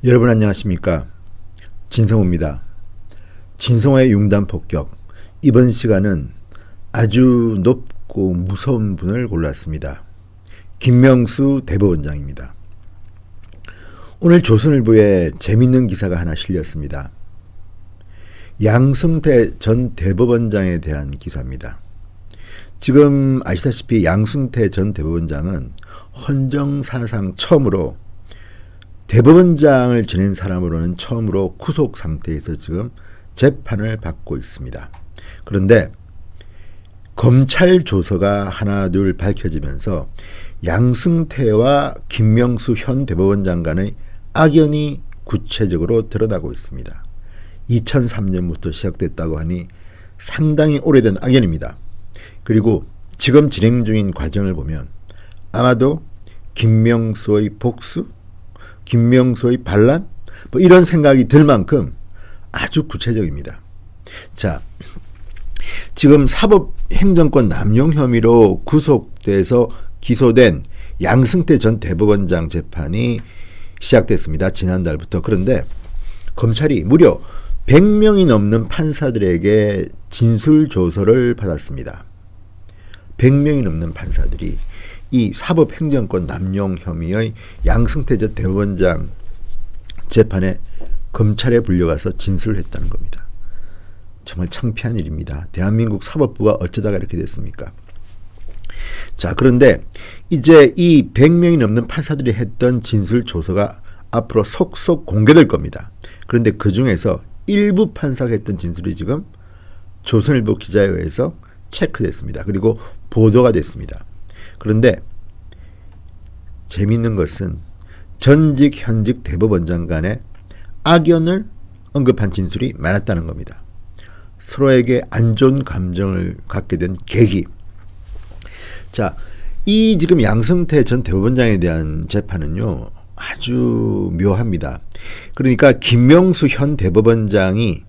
여러분 안녕하십니까? 진성호입니다. 진성호의 융단 폭격. 이번 시간은 아주 높고 무서운 분을 골랐습니다. 김명수 대법원장입니다. 오늘 조선일보에 재밌는 기사가 하나 실렸습니다. 양승태 전 대법원장에 대한 기사입니다. 지금 아시다시피 양승태 전 대법원장은 헌정사상 처음으로 대법원장을 지낸 사람으로는 처음으로 구속 상태에서 지금 재판을 받고 있습니다. 그런데 검찰 조서가 하나 둘 밝혀지면서 양승태와 김명수 현 대법원장 간의 악연이 구체적으로 드러나고 있습니다. 2003년부터 시작됐다고 하니 상당히 오래된 악연입니다. 그리고 지금 진행 중인 과정을 보면 아마도 김명수의 복수, 김명수의 반란? 이런 생각이 들 만큼 아주 구체적입니다. 자, 지금 사법행정권 남용 혐의로 구속돼서 기소된 양승태 전 대법원장 재판이 시작됐습니다. 지난달부터. 그런데 검찰이 무려 100명이 넘는 판사들에게 진술조서를 받았습니다. 100명이 넘는 판사들이 이 사법행정권 남용 혐의의 양승태 전 대법원장 재판에 검찰에 불려가서 진술을 했다는 겁니다. 정말 창피한 일입니다. 대한민국 사법부가 어쩌다가 이렇게 됐습니까? 자, 그런데 이제 이 100명이 넘는 판사들이 했던 진술조서가 앞으로 속속 공개될 겁니다. 그런데 그 중에서 일부 판사가 했던 진술이 지금 조선일보 기자에 의해서 체크됐습니다. 그리고 보도가 됐습니다. 그런데 재미있는 것은 전직 현직 대법원장 간의 악연을 언급한 진술이 많았다는 겁니다. 서로에게 안 좋은 감정을 갖게 된 계기. 자, 이 지금 양승태 전 대법원장에 대한 재판은요 아주 묘합니다. 그러니까 김명수 현 대법원장이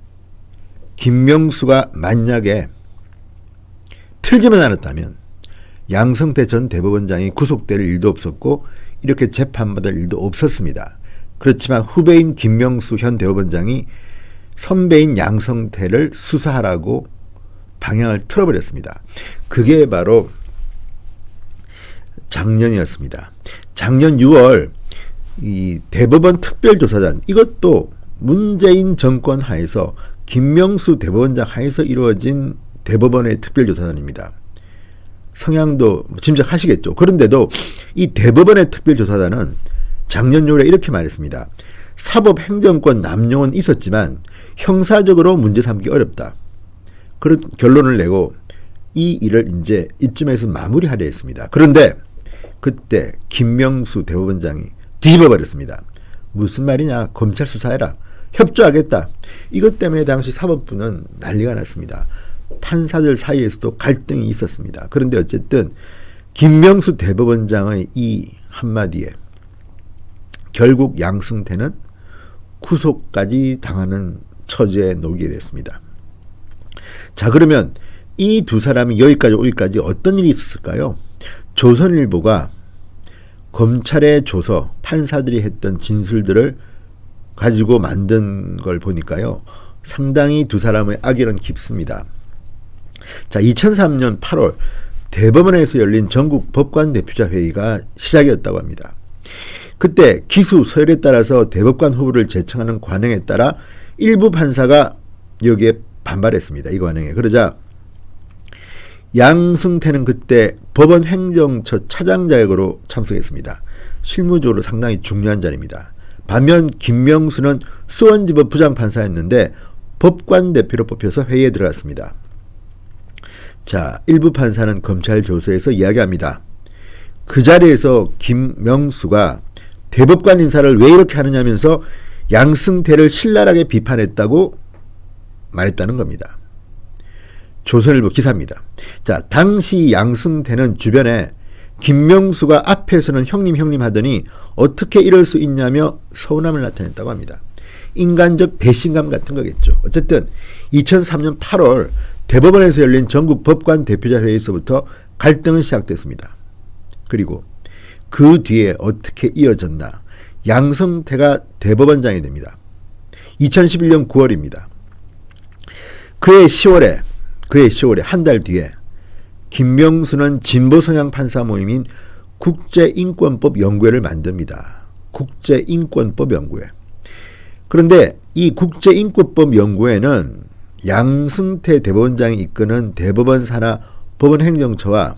김명수가 만약에 틀지만 않았다면 양승태 전 대법원장이 구속될 일도 없었고 이렇게 재판받을 일도 없었습니다. 그렇지만 후배인 김명수 현 대법원장이 선배인 양승태를 수사하라고 방향을 틀어버렸습니다. 그게 바로 작년이었습니다. 작년 6월 이 대법원 특별조사단, 이것도 문재인 정권 하에서 김명수 대법원장 하에서 이루어진 대법원의 특별조사단입니다. 성향도 짐작하시겠죠. 그런데도 이 대법원의 특별조사단은 작년 6월에 이렇게 말했습니다. 사법행정권 남용은 있었지만 형사적으로 문제 삼기 어렵다. 그런 결론을 내고 이 일을 이제 이쯤에서 마무리하려 했습니다. 그런데 그때 김명수 대법원장이 뒤집어 버렸습니다. 무슨 말이냐? 검찰 수사해라. 협조하겠다. 이것 때문에 당시 사법부는 난리가 났습니다. 판사들 사이에서도 갈등이 있었습니다. 그런데 어쨌든 김명수 대법원장의 이 한마디에 결국 양승태는 구속까지 당하는 처지에 놓이게 됐습니다. 자, 그러면 이 두 사람이 여기까지 오기까지 어떤 일이 있었을까요? 조선일보가 검찰의 조서, 판사들이 했던 진술들을 가지고 만든 걸 보니까요, 상당히 두 사람의 악연은 깊습니다. 자, 2003년 8월 대법원에서 열린 전국 법관 대표자 회의가 시작이었다고 합니다. 그때 기수 서열에 따라서 대법관 후보를 제청하는 관행에 따라 일부 판사가 여기에 반발했습니다. 이 관행에. 그러자 양승태는 그때 법원 행정처 차장 자격으로 참석했습니다. 실무적으로 상당히 중요한 자리입니다. 반면 김명수는 수원지법 부장판사였는데 법관 대표로 뽑혀서 회의에 들어갔습니다. 자, 일부 판사는 검찰 조서에서 이야기합니다. 그 자리에서 김명수가 대법관 인사를 왜 이렇게 하느냐면서 양승태를 신랄하게 비판했다고 말했다는 겁니다. 조선일보 기사입니다. 자, 당시 양승태는 주변에 김명수가 앞에서는 형님 하더니 어떻게 이럴 수 있냐며 서운함을 나타냈다고 합니다. 인간적 배신감 같은 거겠죠. 어쨌든 2003년 8월 대법원에서 열린 전국 법관 대표자 회의에서부터 갈등은 시작됐습니다. 그리고 그 뒤에 어떻게 이어졌나? 양승태가 대법원장이 됩니다. 2011년 9월입니다. 그해 10월에 한 달 뒤에 김명수는 진보 성향 판사 모임인 국제인권법 연구회를 만듭니다. 국제인권법 연구회. 그런데 이 국제인권법 연구회는 양승태 대법원장이 이끄는 대법원 산하 법원행정처와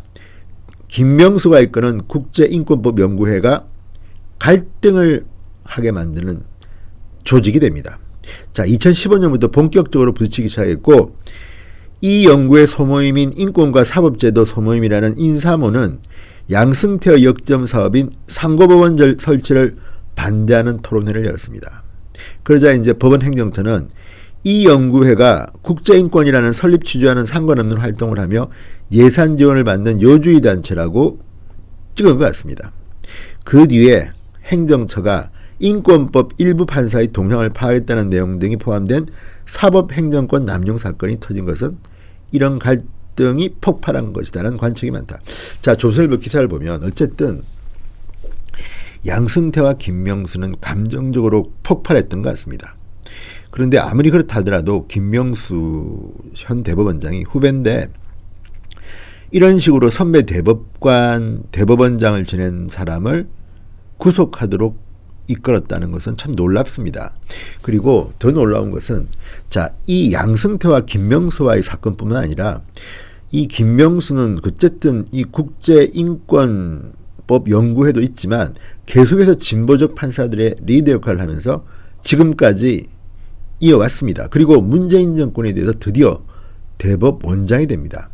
김명수가 이끄는 국제인권법 연구회가 갈등을 하게 만드는 조직이 됩니다. 자, 2015년부터 본격적으로 부딪히기 시작했고, 이 연구의 소모임인 인권과 사법제도 소모임이라는 인사모는 양승태의 역점 사업인 상고법원 설치를 반대하는 토론회를 열었습니다. 그러자 이제 법원행정처는 이 연구회가 국제인권이라는 설립 취지와는 상관없는 활동을 하며 예산 지원을 받는 여주의 단체라고 찍은 것 같습니다. 그 뒤에 행정처가 인권법 일부 판사의 동향을 파악했다는 내용 등이 포함된 사법행정권 남용 사건이 터진 것은 이런 갈등이 폭발한 것이다라는 관측이 많다. 자, 조선일보 기사를 보면 어쨌든 양승태와 김명수는 감정적으로 폭발했던 것 같습니다. 그런데 아무리 그렇다 하더라도 김명수 현 대법원장이 후배인데 이런 식으로 선배 대법원장을 지낸 사람을 구속하도록 이끌었다는 것은 참 놀랍습니다. 그리고 더 놀라운 것은 자, 이 양승태와 김명수와의 사건뿐만 아니라 이 김명수는 어쨌든 이 국제인권법 연구회도 있지만 계속해서 진보적 판사들의 리더 역할을 하면서 지금까지 이어왔습니다. 그리고 문재인 정권에 대해서 드디어 대법원장이 됩니다.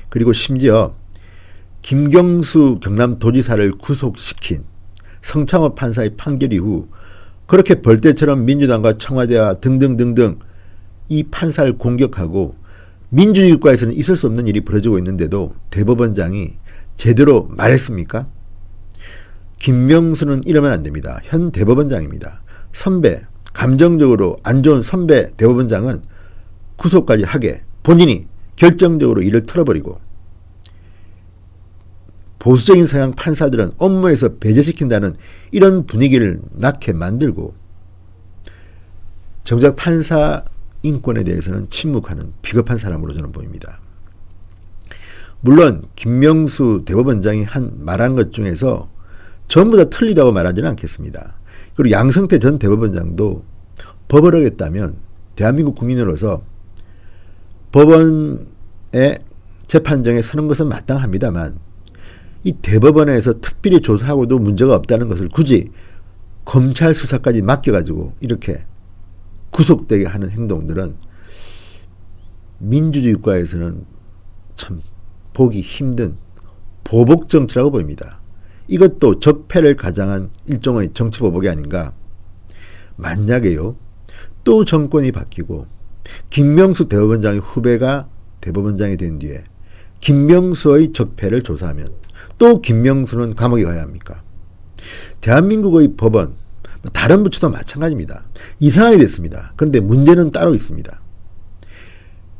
그리고 심지어 김경수 경남도지사를 구속시킨 성창호 판사의 판결 이후 그렇게 벌떼처럼 민주당과 청와대와 등등등등 이 판사를 공격하고 민주주의 국가에서는 있을 수 없는 일이 벌어지고 있는데도 대법원장이 제대로 말했습니까? 김명수는 이러면 안 됩니다. 현 대법원장입니다. 선배, 감정적으로 안 좋은 선배 대법원장은 구속까지 하게 본인이 결정적으로 일을 털어버리고 보수적인 성향 판사들은 업무에서 배제시킨다는 이런 분위기를 낳게 만들고 정작 판사 인권에 대해서는 침묵하는 비겁한 사람으로 저는 보입니다. 물론 김명수 대법원장이 말한 것 중에서 전부 다 틀리다고 말하지는 않겠습니다. 그리고 양승태 전 대법원장도 법을 어겼다면 대한민국 국민으로서 법원의 재판정에 서는 것은 마땅합니다만 이 대법원에서 특별히 조사하고도 문제가 없다는 것을 굳이 검찰 수사까지 맡겨가지고 이렇게 구속되게 하는 행동들은 민주주의 국가에서는 참 보기 힘든 보복 정치라고 보입니다. 이것도 적폐를 가장한 일종의 정치 보복이 아닌가. 만약에요, 또 정권이 바뀌고 김명수 대법원장의 후배가 대법원장이 된 뒤에 김명수의 적폐를 조사하면 또 김명수는 감옥에 가야 합니까? 대한민국의 법원, 다른 부처도 마찬가지입니다. 이상하게 됐습니다. 그런데 문제는 따로 있습니다.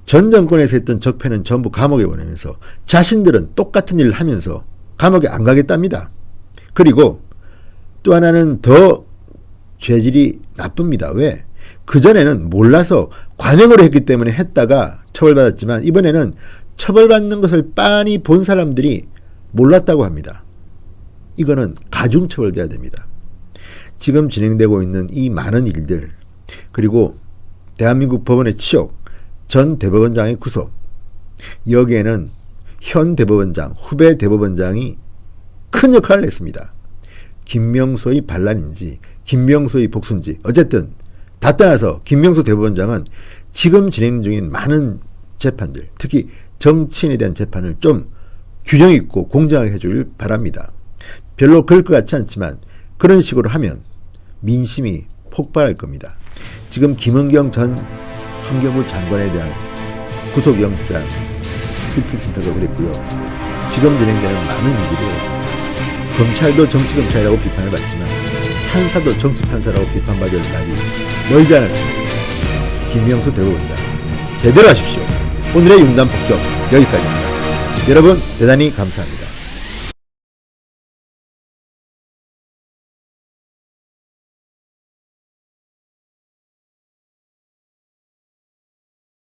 전 정권에서 했던 적폐는 전부 감옥에 보내면서 자신들은 똑같은 일을 하면서 감옥에 안 가겠답니다. 그리고 또 하나는 더 죄질이 나쁩니다. 왜? 그전에는 몰라서 관행으로 했기 때문에 했다가 처벌받았지만 이번에는 처벌받는 것을 빤히 본 사람들이 몰랐다고 합니다. 이거는 가중처벌돼야 됩니다. 지금 진행되고 있는 이 많은 일들, 그리고 대한민국 법원의 치욕, 전 대법원장의 구속, 여기에는 현 대법원장, 후배 대법원장이 큰 역할을 했습니다. 김명수의 반란인지 김명수의 복수인지 어쨌든 다 떠나서 김명수 대법원장은 지금 진행 중인 많은 재판들, 특히 정치인에 대한 재판을 좀 규정 있고 공정하게 해주길 바랍니다. 별로 그럴 것 같지 않지만 그런 식으로 하면 민심이 폭발할 겁니다. 지금 김은경 전 환경부 장관에 대한 구속영장 실질심사도 그랬고요. 지금 진행되는 많은 일들이 그렇습니다. 검찰도 정치검찰이라고 비판을 받지만 판사도 정치판사라고 비판받을 날이 멀지 않았습니다. 김명수 대법원장 제대로 하십시오. 오늘의 융단폭격 여기까지입니다. 여러분 대단히 감사합니다.